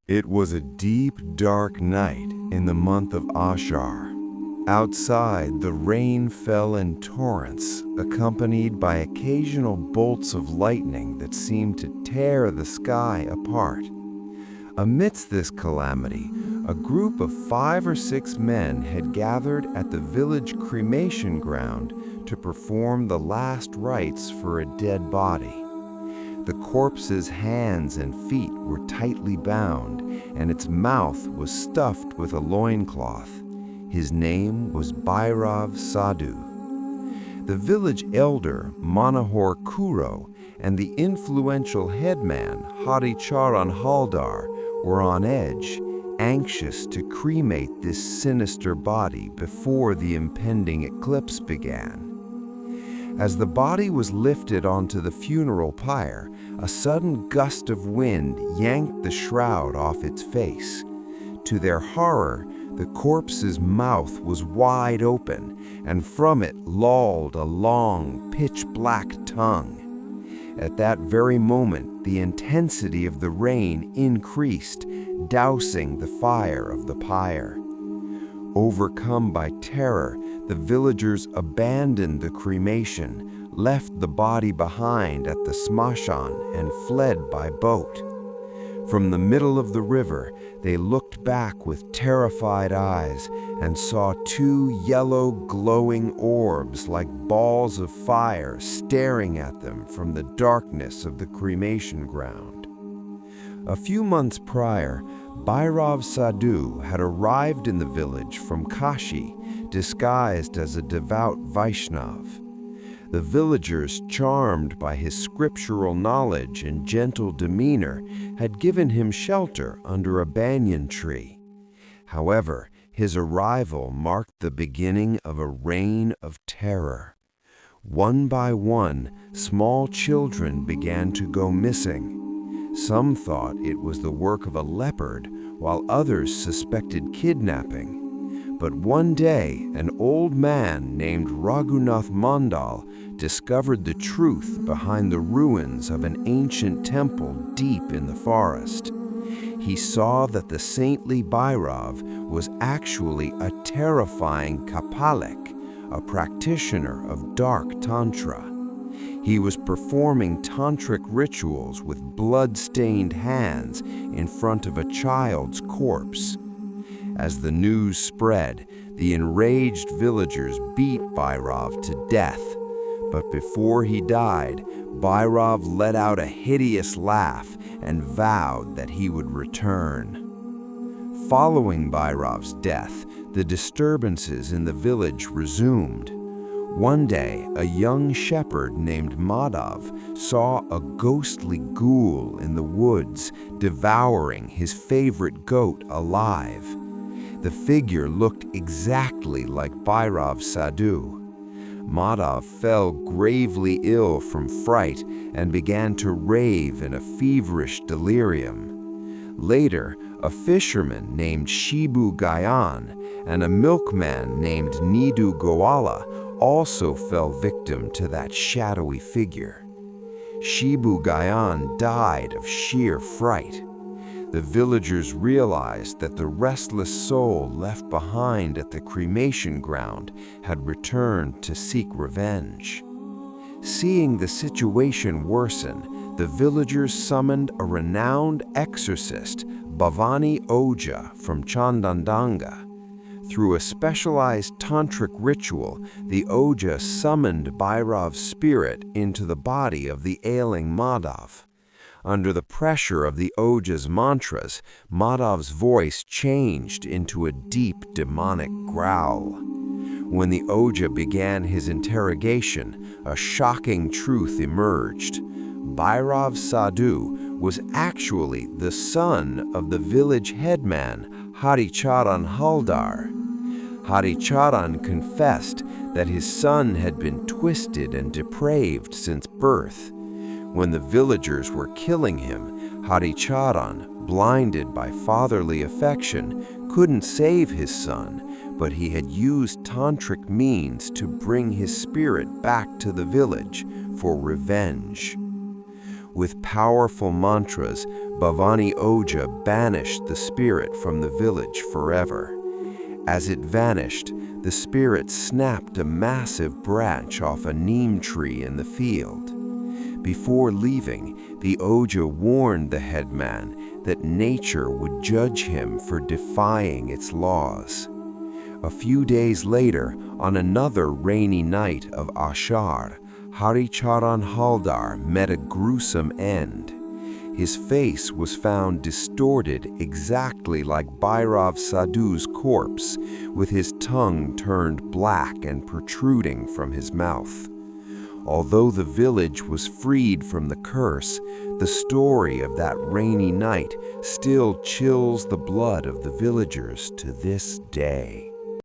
It was a deep, dark night in the month of Ashar. Outside, the rain fell in torrents, accompanied by occasional bolts of lightning that seemed to tear the sky apart. Amidst this calamity, a group of 5 or 6 men had gathered at the village cremation ground to perform the last rites for a dead body. The corpse's hands and feet were tightly bound, and its mouth was stuffed with a loincloth. His name was Bhairav Sadhu. The village elder, Manohar Kuro, and the influential headman, Haricharan Haldar, were on edge, anxious to cremate this sinister body before the impending eclipse began. As the body was lifted onto the funeral pyre, a sudden gust of wind yanked the shroud off its face. To their horror, the corpse's mouth was wide open, and from it lolled a long, pitch-black tongue. At that very moment, the intensity of the rain increased, dousing the fire of the pyre. Overcome by terror, the villagers abandoned the cremation, left the body behind at the smashan, and fled by boat. From the middle of the river, they looked back with terrified eyes and saw 2 yellow glowing orbs like balls of fire staring at them from the darkness of the cremation ground. A few months prior, Bhairav Sadhu had arrived in the village from Kashi, disguised as a devout Vaishnav. The villagers, charmed by his scriptural knowledge and gentle demeanor, had given him shelter under a banyan tree. However, his arrival marked the beginning of a reign of terror. One by one, small children began to go missing. Some thought it was the work of a leopard, while others suspected kidnapping. But one day, an old man named Raghunath Mandal discovered the truth behind the ruins of an ancient temple deep in the forest. He saw that the saintly Bhairav was actually a terrifying Kapalik, a practitioner of dark tantra. He was performing tantric rituals with blood-stained hands in front of a child's corpse. As the news spread, the enraged villagers beat Bhairav to death. But before he died, Bhairav let out a hideous laugh and vowed that he would return. Following Bhairav's death, the disturbances in the village resumed. One day, a young shepherd named Madhav saw a ghostly ghoul in the woods devouring his favorite goat alive. The figure looked exactly like Bhairav Sadhu. Madhav fell gravely ill from fright and began to rave in a feverish delirium. Later, a fisherman named Shibu Gayan and a milkman named Nidu Goala also fell victim to that shadowy figure. Shibu Gayan died of sheer fright. The villagers realized that the restless soul left behind at the cremation ground had returned to seek revenge. Seeing the situation worsen, the villagers summoned a renowned exorcist, Bhavani Oja, from Chandandanga. Through a specialized tantric ritual, the Oja summoned Bhairav's spirit into the body of the ailing Madhav. Under the pressure of the Oja's mantras, Madhav's voice changed into a deep demonic growl. When the Oja began his interrogation, a shocking truth emerged. Bhairav Sadhu was actually the son of the village headman, Haricharan Haldar. Haricharan confessed that his son had been twisted and depraved since birth. When the villagers were killing him, Haricharan, blinded by fatherly affection, couldn't save his son, but he had used tantric means to bring his spirit back to the village for revenge. With powerful mantras, Bhavani Oja banished the spirit from the village forever. As it vanished, the spirit snapped a massive branch off a neem tree in the field. Before leaving, the Oja warned the headman that nature would judge him for defying its laws. A few days later, on another rainy night of Ashar, Haricharan Haldar met a gruesome end. His face was found distorted exactly like Bhairav Sadhu's corpse, with his tongue turned black and protruding from his mouth. Although the village was freed from the curse, the story of that rainy night still chills the blood of the villagers to this day.